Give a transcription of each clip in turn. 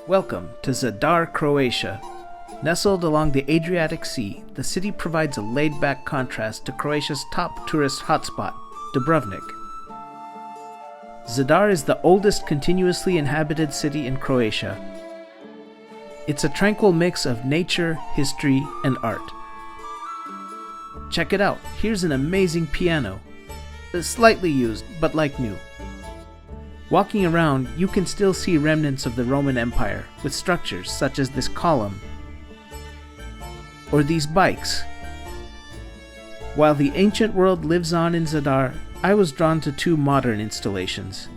Welcome to Zadar, Croatia. Nestled along the Adriatic Sea, the city provides a laid-back contrast to Croatia's top tourist hotspot, Dubrovnik. Zadar is the oldest continuously inhabited city in Croatia. It's a tranquil mix of nature, history, and art. Check it out, here's an amazing piano. Slightly used, but like new. Walking around, you can still see remnants of the Roman Empire, with structures such as this column, or these bikes. While the ancient world lives on in Zadar, I was drawn to two modern installations.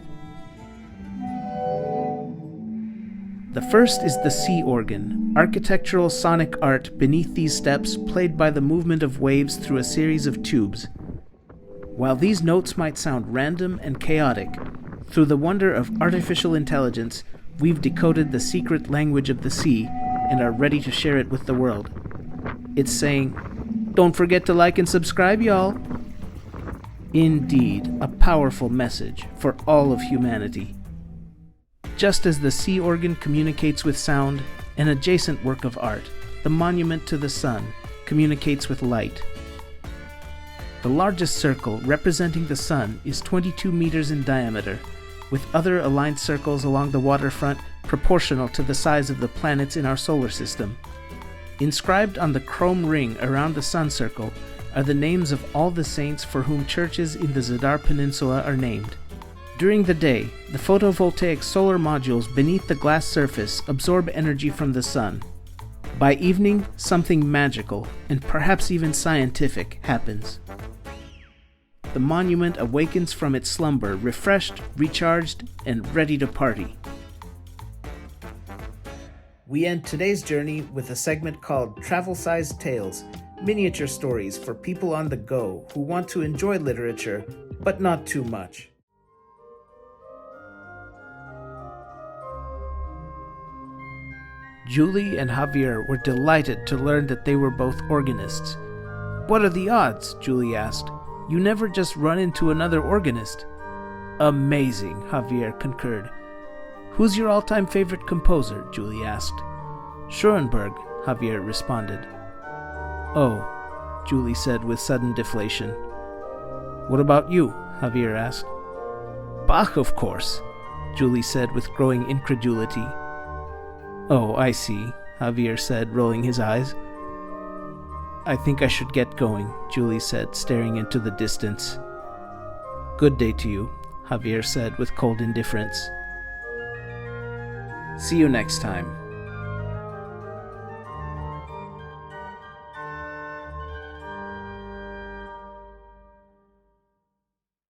The first is the sea organ, architectural sonic art beneath these steps played by the movement of waves through a series of tubes. While these notes might sound random and chaotic, through the wonder of artificial intelligence, we've decoded the secret language of the sea and are ready to share it with the world. It's saying, "Don't forget to like and subscribe, y'all." Indeed, a powerful message for all of humanity. Just as the sea organ communicates with sound, an adjacent work of art, the monument to the sun, communicates with light. The largest circle representing the sun is 22 meters in diameter, with other aligned circles along the waterfront proportional to the size of the planets in our solar system. Inscribed on the chrome ring around the sun circle are the names of all the saints for whom churches in the Zadar Peninsula are named. During the day, the photovoltaic solar modules beneath the glass surface absorb energy from the sun. By evening, something magical, and perhaps even scientific, happens. The monument awakens from its slumber, refreshed, recharged, and ready to party. We end today's journey with a segment called Travel-Sized Tales, miniature stories for people on the go who want to enjoy literature, but not too much. Julie and Javier were delighted to learn that they were both organists. "What are the odds?" Julie asked. "You never just run into another organist." "Amazing," Javier concurred. "Who's your all-time favorite composer?" Julie asked. "Schoenberg," Javier responded. "Oh," Julie said with sudden deflation. "What about you?" Javier asked. "Bach, of course," Julie said with growing incredulity. "Oh, I see," Javier said, rolling his eyes. "I think I should get going," Julie said, staring into the distance. "Good day to you," Javier said with cold indifference. See you next time.